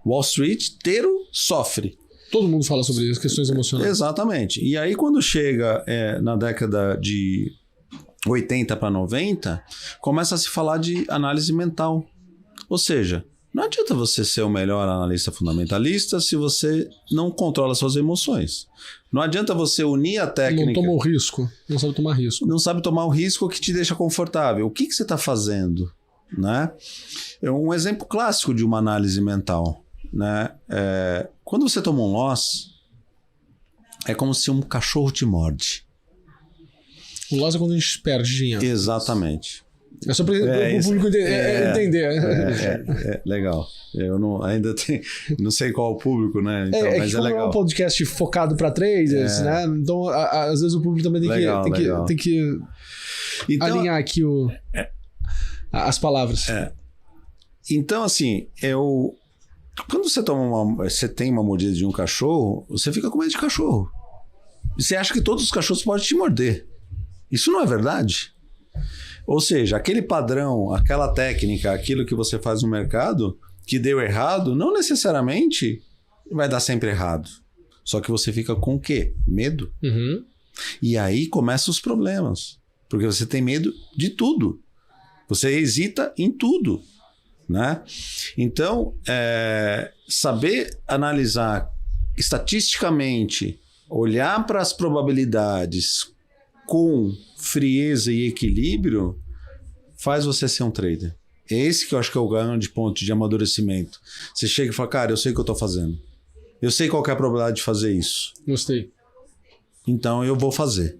Wall Street inteiro sofre. Todo mundo fala sobre as questões emocionais. Exatamente. E aí, quando chega na década de 80 para 90, começa a se falar de análise mental. Ou seja, não adianta você ser o melhor analista fundamentalista se você não controla suas emoções. Não adianta você unir a técnica... Não toma o risco. Não sabe tomar risco. Não sabe tomar o risco que te deixa confortável. O que você está fazendo? Né? É um exemplo clássico de uma análise mental. Né? Quando você toma um loss, é como se um cachorro te morde. O loss é quando a gente perde dinheiro. Exatamente. É só para o público entender. Legal. Eu não sei qual é o público, né? Então, mas é legal. É um podcast focado para traders, né? Então, às vezes o público também tem que então, alinhar aqui as palavras. Então, assim, quando você tem uma mordida de um cachorro, você fica com medo de cachorro. E você acha que todos os cachorros podem te morder. Isso não é verdade. Ou seja, aquele padrão, aquela técnica, aquilo que você faz no mercado, que deu errado, não necessariamente vai dar sempre errado. Só que você fica com o quê? Medo. Uhum. E aí começam os problemas. Porque você tem medo de tudo. Você hesita em tudo. Né? Então, saber analisar estatisticamente, olhar para as probabilidades com frieza e equilíbrio, faz você ser um trader. É esse que eu acho que é o grande ponto de amadurecimento. Você chega e fala, cara, eu sei o que eu estou fazendo. Eu sei qual que é a probabilidade de fazer isso. Gostei. Então eu vou fazer.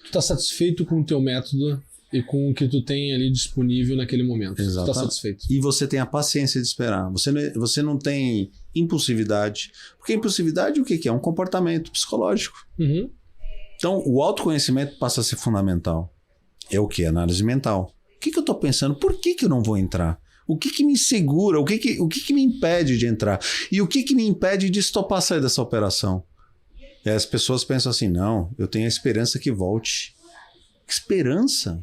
Tu está satisfeito com o teu método e com o que tu tem ali disponível naquele momento. Exatamente. Tu tá satisfeito. E você tem a paciência de esperar. Você não tem impulsividade. Porque impulsividade o que é? Um comportamento psicológico. Uhum. Então, o autoconhecimento passa a ser fundamental. É o que? Análise mental. O que eu estou pensando? Por que eu não vou entrar? O que me segura? O que me impede de entrar? E o que me impede de estopar sair dessa operação? E as pessoas pensam assim, não, eu tenho a esperança que volte. Que esperança?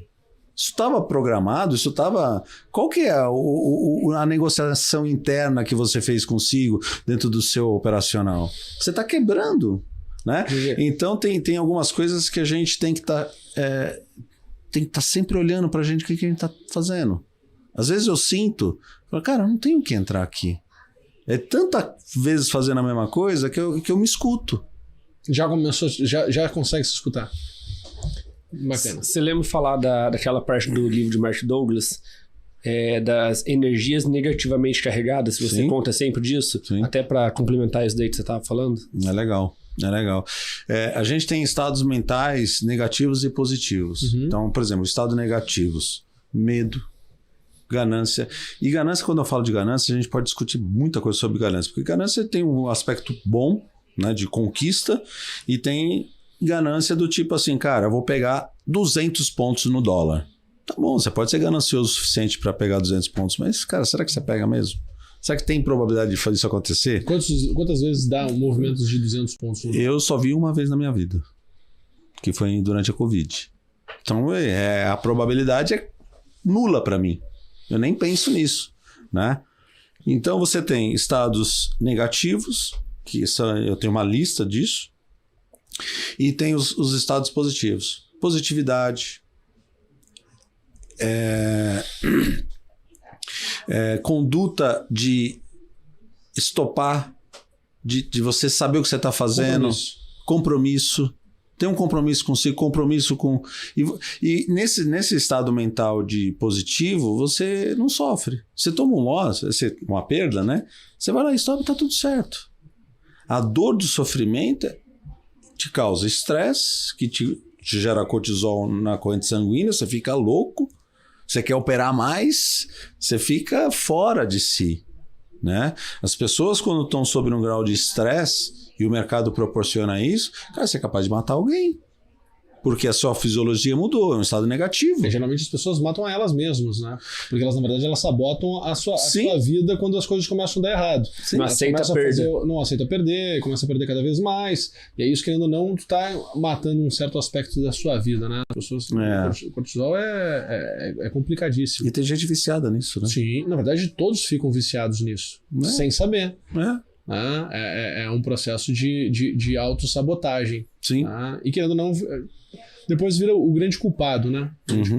Isso estava programado? Isso estava... Qual que é a negociação interna que você fez consigo dentro do seu operacional? Você está quebrando, né? Então tem algumas coisas que a gente tem que estar sempre olhando para a gente o que a gente está fazendo. Às vezes eu sinto, cara, eu não tenho que entrar aqui. É tantas vezes fazendo a mesma coisa que eu me escuto. Já começou, já consegue se escutar. Bacana. Você lembra falar daquela parte do livro de Mark Douglas, das energias negativamente carregadas? Você Sim. conta sempre disso? Sim. Até para complementar isso daí que você estava falando? É legal. A gente tem estados mentais negativos e positivos. Uhum. Então, por exemplo, estados negativos, medo, ganância. E ganância, quando eu falo de ganância, a gente pode discutir muita coisa sobre ganância. Porque ganância tem um aspecto bom, né, de conquista, e tem ganância do tipo assim, cara, eu vou pegar 200 pontos no dólar. Tá bom, você pode ser ganancioso o suficiente para pegar 200 pontos, mas, cara, será que você pega mesmo? Será que tem probabilidade de fazer isso acontecer? Quantas vezes dá um movimento de 200 pontos? Eu só vi uma vez na minha vida, que foi durante a Covid. Então, a probabilidade é nula para mim. Eu nem penso nisso, né? Então, você tem estados negativos, que eu tenho uma lista disso, e tem os estados positivos. Positividade, conduta de estopar, de você saber o que você está fazendo, compromisso. Tem um compromisso consigo, compromisso com... E nesse estado mental de positivo, você não sofre. Você toma uma perda, né? Você vai lá e stop e está tudo certo. A dor do sofrimento te causa estresse, que te gera cortisol na corrente sanguínea, você fica louco, você quer operar mais, você fica fora de si, né? As pessoas, quando estão sob um grau de estresse e o mercado proporciona isso, cara, você é capaz de matar alguém. Porque a sua fisiologia mudou, é um estado negativo. Geralmente as pessoas matam a elas mesmas, né? Porque elas, na verdade, elas sabotam a sua vida quando as coisas começam a dar errado. Sim. Não aceita perder. Não aceita perder, começa a perder cada vez mais. E aí, isso, querendo ou não, tu tá matando um certo aspecto da sua vida, né? As pessoas... O cortisol é complicadíssimo. E tem gente viciada nisso, né? Sim, na verdade, todos ficam viciados nisso. Sem saber. É um processo de autossabotagem. Sim. E querendo ou não... Depois vira o grande culpado, né? Uhum.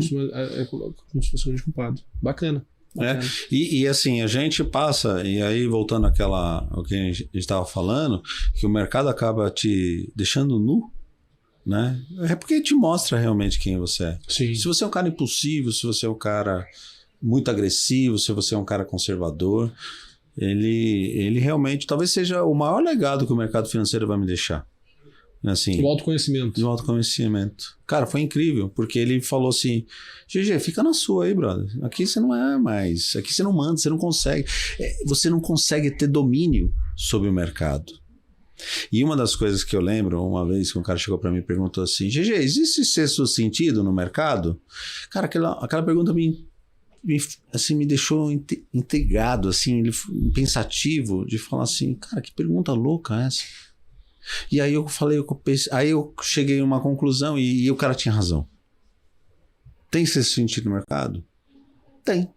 Como se fosse o grande culpado. Bacana. E assim, a gente passa, e aí voltando ao que a gente estava falando, que o mercado acaba te deixando nu, né? É porque te mostra realmente quem você é. Sim. Se você é um cara impulsivo, se você é um cara muito agressivo, se você é um cara conservador, ele realmente talvez seja o maior legado que o mercado financeiro vai me deixar. Assim, o autoconhecimento. O autoconhecimento. Cara, foi incrível, porque ele falou assim, GG, fica na sua aí, brother. Aqui você não é mais, aqui você não manda, você não consegue. Você não consegue ter domínio sobre o mercado. E uma das coisas que eu lembro, uma vez que um cara chegou para mim e perguntou assim, GG, existe sexto sentido no mercado? Cara, aquela pergunta me deixou intrigado, assim, pensativo, de falar assim, cara, que pergunta louca é essa? E aí eu cheguei a uma conclusão e o cara tinha razão. Tem sexto sentido no mercado? Tem.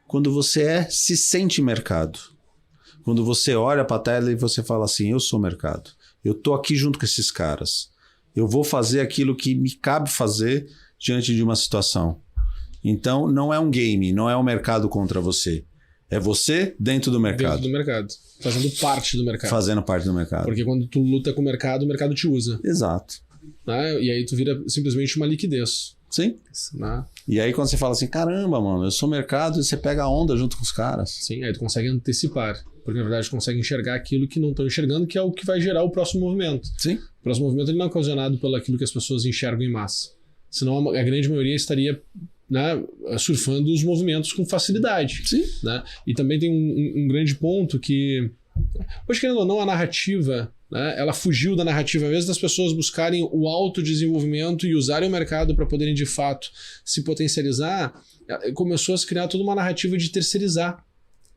Quando você se sente mercado. Quando você olha para a tela e você fala assim, eu sou mercado. Eu tô aqui junto com esses caras. Eu vou fazer aquilo que me cabe fazer diante de uma situação. Então não é um game, não é o mercado contra você. É você dentro do mercado. Dentro do mercado. Fazendo parte do mercado. Fazendo parte do mercado. Porque quando tu luta com o mercado te usa. Exato. Né? E aí tu vira simplesmente uma liquidez. Sim. Né? E aí quando você fala assim, caramba, mano, eu sou mercado, e você pega a onda junto com os caras. Sim, aí tu consegue antecipar. Porque na verdade tu consegue enxergar aquilo que não estão enxergando, que é o que vai gerar o próximo movimento. Sim. O próximo movimento ele não é ocasionado pelo aquilo que as pessoas enxergam em massa. Senão a grande maioria estaria né, surfando os movimentos com facilidade. Sim. Né? E também tem um grande ponto que, hoje, querendo ou não, a narrativa, né, ela fugiu da narrativa mesmo das pessoas buscarem o autodesenvolvimento e usarem o mercado para poderem, de fato, se potencializar. Começou a se criar toda uma narrativa de terceirizar.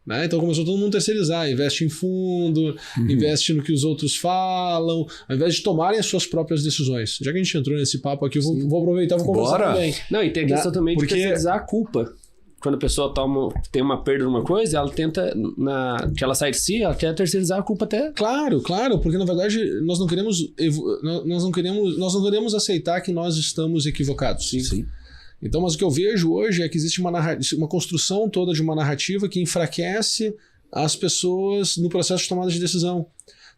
Né? Então começou todo mundo a terceirizar, investe em fundo, investe no que os outros falam, ao invés de tomarem as suas próprias decisões. Já que a gente entrou nesse papo aqui, eu vou aproveitar e vou conversar também. Não, e tem a questão também de terceirizar a culpa. Quando a pessoa tem uma perda numa coisa, ela tenta, que ela sai de si, ela quer terceirizar a culpa até. Claro, porque na verdade nós não queremos aceitar que nós estamos equivocados. Sim. Então, mas o que eu vejo hoje é que existe uma construção toda de uma narrativa que enfraquece as pessoas no processo de tomada de decisão.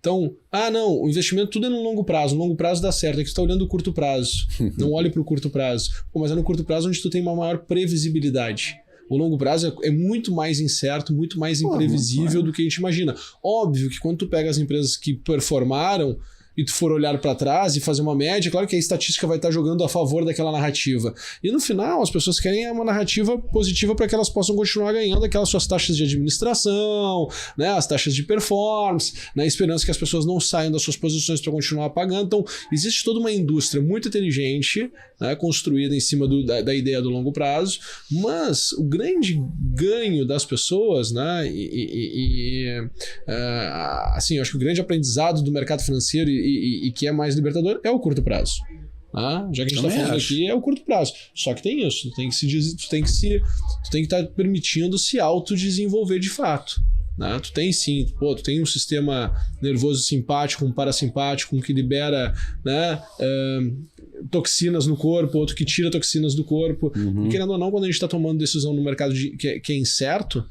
Então, não, o investimento tudo é no longo prazo. No longo prazo dá certo, é que tu está olhando o curto prazo. Não olhe para o curto prazo. Mas é no curto prazo onde tu tem uma maior previsibilidade. O longo prazo é muito mais incerto, muito mais imprevisível do que a gente imagina. Óbvio que quando tu pega as empresas que performaram e tu for olhar para trás e fazer uma média, claro que a estatística vai estar jogando a favor daquela narrativa. E no final, as pessoas querem uma narrativa positiva para que elas possam continuar ganhando aquelas suas taxas de administração, né, as taxas de performance, né, esperança que as pessoas não saiam das suas posições para continuar pagando. Então, existe toda uma indústria muito inteligente, né, construída em cima da ideia do longo prazo, mas o grande ganho das pessoas, né, assim, eu acho que o grande aprendizado do mercado financeiro e que é mais libertador é o curto prazo. Já que a gente está falando aqui, é o curto prazo. Só que tem isso, tu tem que estar permitindo se autodesenvolver de fato. Né? Tu tem sim, tu tem um sistema nervoso simpático, um parasimpático, um que libera, né, toxinas no corpo, outro que tira toxinas do corpo. E querendo ou não, quando a gente está tomando decisão no mercado que é incerto,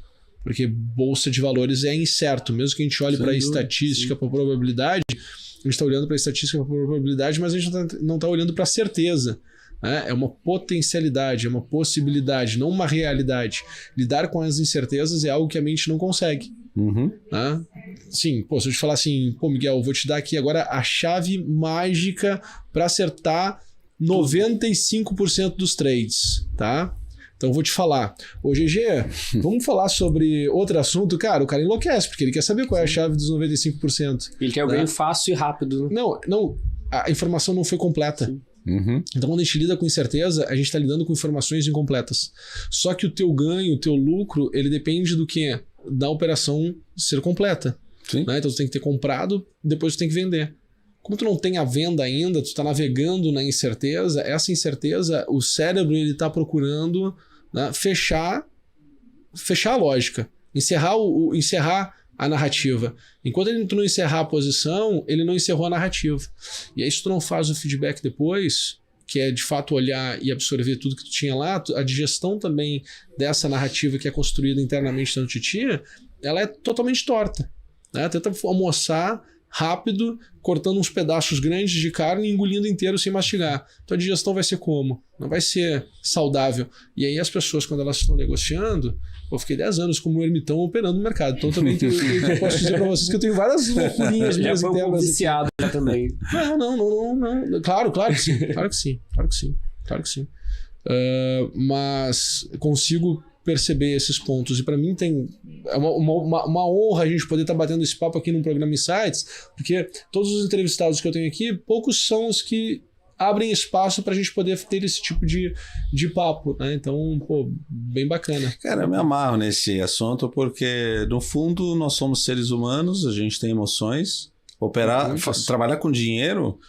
porque bolsa de valores é incerto, mesmo que a gente olhe para a estatística, para a probabilidade, a gente está olhando para a estatística, para a probabilidade, mas a gente não está olhando para a certeza. Né? É uma potencialidade, é uma possibilidade, não uma realidade. Lidar com as incertezas é algo que a mente não consegue. Né? Sim, se eu te falar assim, Miguel, eu vou te dar aqui agora a chave mágica para acertar 95% dos trades, tá? Então eu vou te falar. Ô GG, vamos falar sobre outro assunto? Cara, o cara enlouquece, porque ele quer saber qual é a chave dos 95%. Ele quer ganho fácil e rápido. Né? Não, a informação não foi completa. Então quando a gente lida com incerteza, a gente está lidando com informações incompletas. Só que o teu ganho, o teu lucro, ele depende do quê? Da operação ser completa. Né? Então tu tem que ter comprado, depois tu tem que vender. Como tu não tem a venda ainda, tu está navegando na incerteza, essa incerteza, o cérebro ele está procurando, né, fechar a lógica, encerrar a narrativa. Enquanto tu não encerrar a posição, ele não encerrou a narrativa. E aí se tu não faz o feedback depois, que é de fato olhar e absorver tudo que tu tinha lá, a digestão também dessa narrativa que é construída internamente dentro de ti, ela é totalmente torta. Né? Tenta almoçar rápido, cortando uns pedaços grandes de carne e engolindo inteiro sem mastigar. Então a digestão vai ser como? Não vai ser saudável. E aí as pessoas, quando elas estão negociando, eu fiquei 10 anos como um ermitão operando no mercado. Então também eu posso dizer para vocês que eu tenho várias loucurinhas minhas internas. Viciado também. Não. Claro que sim. Mas consigo perceber esses pontos. E para mim é uma honra a gente poder estar batendo esse papo aqui no programa Insights, porque todos os entrevistados que eu tenho aqui, poucos são os que abrem espaço para a gente poder ter esse tipo de papo. Né? Então, bem bacana. Cara, eu me amarro nesse assunto porque, no fundo, nós somos seres humanos, a gente tem emoções. Trabalhar com dinheiro...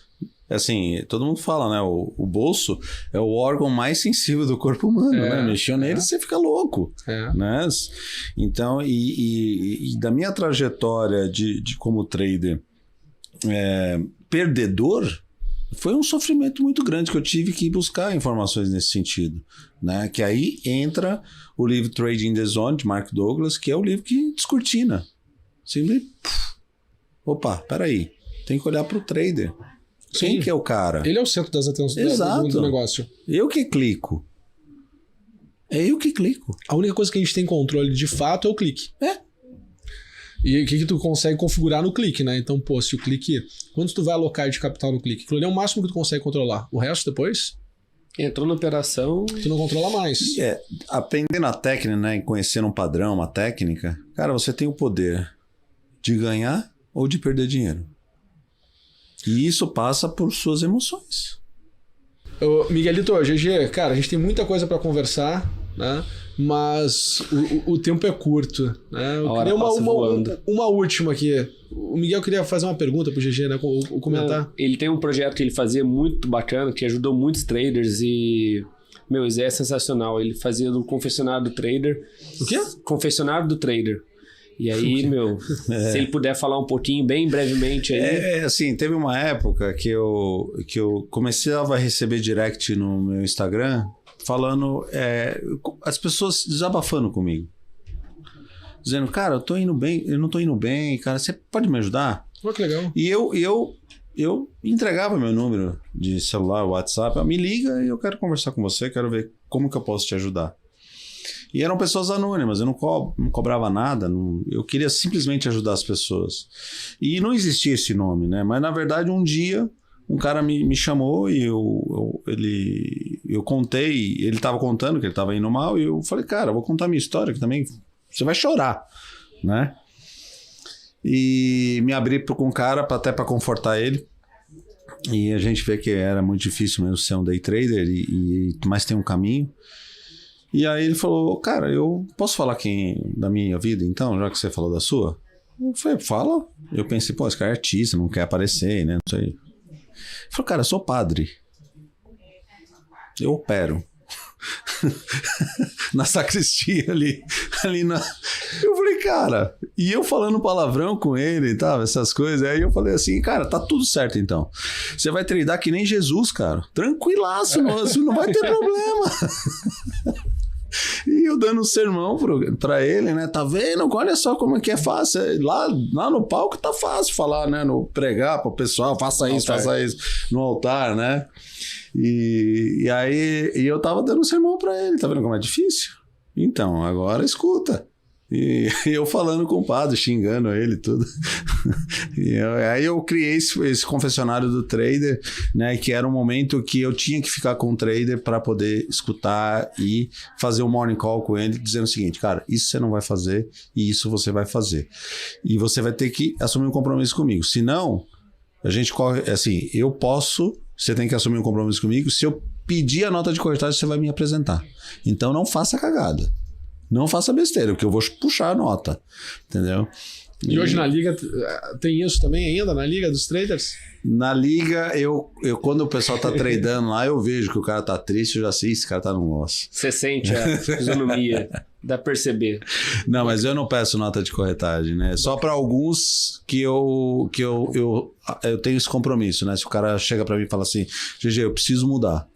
Assim, todo mundo fala, né? O bolso é o órgão mais sensível do corpo humano, né? Mexeu nele, você fica louco. Né? Então, e da minha trajetória de como trader perdedor, foi um sofrimento muito grande que eu tive que ir buscar informações nesse sentido. Né? Que aí entra o livro Trading the Zone, de Mark Douglas, que é o livro que descortina. Opa, peraí. Tem que olhar para o trader. Quem que é o cara? Ele é o centro das atenções do negócio. Eu que clico. É eu que clico. A única coisa que a gente tem controle de fato é o clique. E o que tu consegue configurar no clique, né? Então, se o clique... Quando tu vai alocar de capital no clique, aquilo ali é o máximo que tu consegue controlar. O resto depois Entrou na operação... Tu não controla mais. Aprendendo a técnica, né, e conhecendo um padrão, uma técnica, cara, você tem o poder de ganhar ou de perder dinheiro. E isso passa por suas emoções. Ô, Miguelito, GG, cara, a gente tem muita coisa para conversar, né? Mas o tempo é curto, né? Eu queria uma última aqui. O Miguel queria fazer uma pergunta pro GG, né? O comentar. Não, ele tem um projeto que ele fazia muito bacana, que ajudou muitos traders e... Meu, isso é sensacional. Ele fazia do confessionário do trader. O quê? Confessionário do trader. E aí, meu, se ele puder falar um pouquinho, bem brevemente aí. Assim, teve uma época que eu comecei a receber direct no meu Instagram falando, as pessoas desabafando comigo. Dizendo, cara, eu não tô indo bem, cara, você pode me ajudar? Oh, que legal. E eu entregava meu número de celular, WhatsApp, me liga e eu quero conversar com você, quero ver como que eu posso te ajudar. E eram pessoas anônimas, eu não cobrava nada, eu queria simplesmente ajudar as pessoas. E não existia esse nome, né? Mas na verdade um dia um cara me chamou e eu contei, ele estava contando que ele estava indo mal e eu falei, cara, eu vou contar minha história que também você vai chorar, né? E me abri com um cara até para confortar ele. E a gente vê que era muito difícil mesmo ser um day trader, mas tem um caminho. E aí ele falou, cara, eu posso falar da minha vida então, já que você falou da sua? Eu falei, fala. Eu pensei, esse cara é artista, não quer aparecer, né? Não sei. Ele falou, cara, eu sou padre. Eu opero. Na sacristia ali na... Eu falei, cara, e eu falando palavrão com ele e tal, essas coisas, aí eu falei assim, cara, tá tudo certo então, você vai treinar que nem Jesus, cara, tranquilaço, não vai ter problema. E eu dando um sermão pra ele, né, tá vendo, olha só como é que é fácil, lá no palco tá fácil falar, né, no pregar pro pessoal, faça isso no altar, né. E aí eu tava dando um sermão pra ele, tá vendo como é difícil? Então, agora escuta. E eu falando com o padre, xingando ele tudo. Aí eu criei esse confessionário do trader, né, que era um momento que eu tinha que ficar com o trader para poder escutar e fazer um morning call com ele, dizendo o seguinte, cara, isso você não vai fazer e isso você vai fazer. E você vai ter que assumir um compromisso comigo. Senão, a gente corre, assim, você tem que assumir um compromisso comigo. Se eu pedir a nota de corretagem, você vai me apresentar. Então não faça cagada. Não faça besteira, porque eu vou puxar a nota. Entendeu? E hoje na Liga tem isso também ainda, na Liga dos traders? Na Liga, quando o pessoal tá tradando lá, eu vejo que o cara tá triste, eu já sei, esse cara tá no nosso. Você sente a fisionomia, dá pra perceber. Não, mas eu não peço nota de corretagem, né? Só para alguns que eu tenho esse compromisso, né? Se o cara chega para mim e fala assim, GG, eu preciso mudar.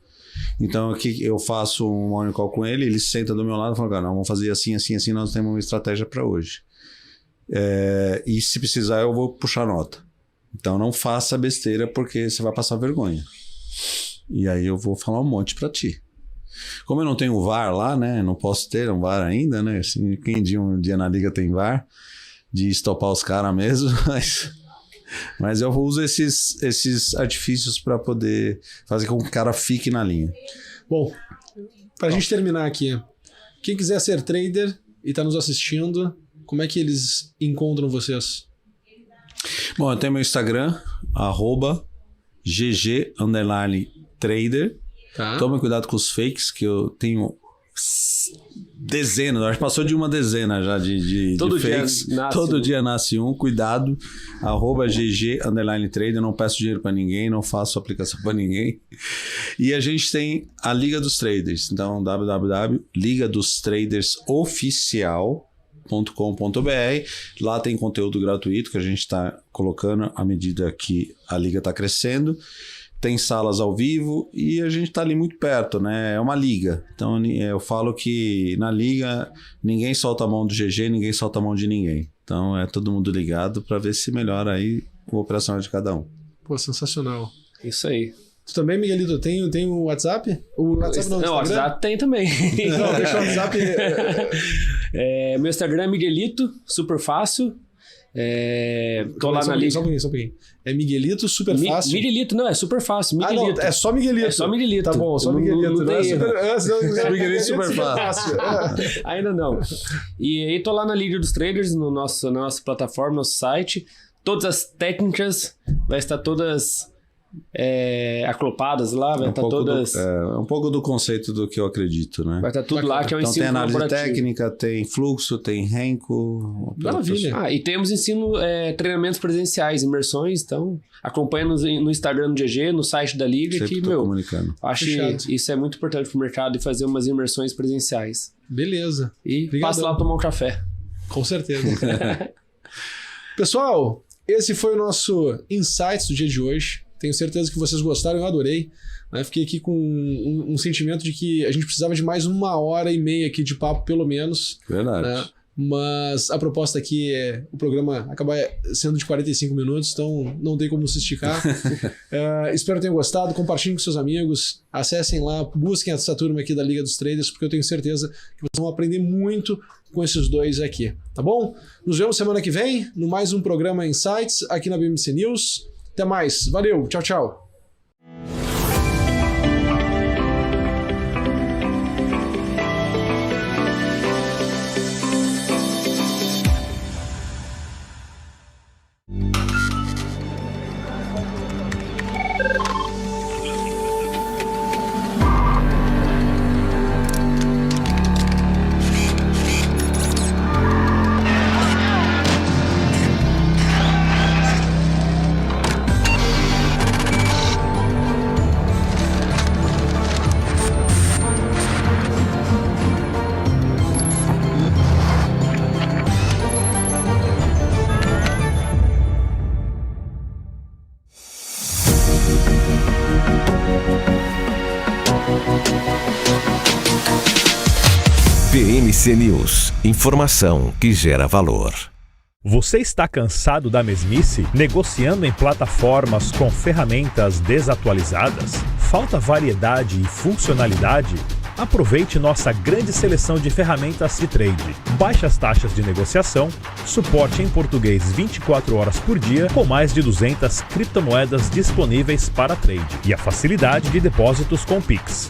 Então aqui eu faço um morning call com ele, ele senta do meu lado e fala, cara, não, vamos fazer assim, assim, assim, nós temos uma estratégia para hoje. E se precisar eu vou puxar nota. Então não faça besteira porque você vai passar vergonha. E aí eu vou falar um monte para ti. Como eu não tenho VAR lá, né, não posso ter um VAR ainda, né, assim, um dia na Liga tem VAR, de estopar os caras mesmo, mas eu uso esses artifícios para poder fazer com que o cara fique na linha. Bom, para a gente terminar aqui, quem quiser ser trader e está nos assistindo, como é que eles encontram vocês? Bom, eu tenho meu Instagram, @gg_trader. Tá. Tome cuidado com os fakes, que eu tenho dezenas, acho que passou de uma dezena já de fakes. Todo dia nasce um, cuidado. @gg_trader, não peço dinheiro para ninguém, não faço aplicação para ninguém. E a gente tem a Liga dos Traders, então www.ligadostradersoficial.com.br. Lá tem conteúdo gratuito que a gente está colocando à medida que a Liga está crescendo. Tem salas ao vivo e a gente está ali muito perto, né? É uma liga. Então eu falo que na liga ninguém solta a mão do GG, ninguém solta a mão de ninguém. Então é todo mundo ligado para ver se melhora aí o operacional de cada um. Pô, sensacional. Isso aí. Tu também, Miguelito, tem o WhatsApp? O WhatsApp não, o WhatsApp tem também. Não, deixa o WhatsApp. Meu Instagram é Miguelito, super fácil. Tô lá na liga. Só um pouquinho. É Miguelito, super fácil? Miguelito, não, é super fácil. Miguelito. Não, é só Miguelito. É só Miguelito. Tá bom, só Miguelito. Não é Miguelito super fácil. Ainda não. E aí tô lá na Liga dos Traders, na nossa plataforma, nosso site. Todas as técnicas vai estar todas aclopadas lá, vai estar todas... É um pouco do conceito do que eu acredito, né? Vai estar tudo lá, que é o então ensino tem análise colaborativo. técnica, tem fluxo, tem Renko... Maravilha. E temos treinamentos presenciais, imersões, então acompanha no Instagram do GG, no site da Liga, Sempre que, tô comunicando. acho que isso é muito importante pro mercado, e fazer umas imersões presenciais. Beleza. E Obrigadão. passa lá tomar um café. Com certeza. Pessoal, esse foi o nosso Insights do dia de hoje. Tenho certeza que vocês gostaram, eu adorei. Fiquei aqui com um sentimento de que a gente precisava de mais 1h30 aqui de papo, pelo menos. Verdade. Né? Mas a proposta aqui é o programa acabar sendo de 45 minutos, então não tem como se esticar. Espero que tenham gostado, compartilhem com seus amigos, acessem lá, busquem essa turma aqui da Liga dos Traders, porque eu tenho certeza que vocês vão aprender muito com esses dois aqui, tá bom? Nos vemos semana que vem, no mais um programa Insights aqui na BMC News. Até mais, valeu, tchau, tchau. BMC News, informação que gera valor. Você está cansado da mesmice? Negociando em plataformas com ferramentas desatualizadas? Falta variedade e funcionalidade? Aproveite nossa grande seleção de ferramentas de trade. Baixas taxas de negociação, suporte em português 24 horas por dia, com mais de 200 criptomoedas disponíveis para trade e a facilidade de depósitos com Pix.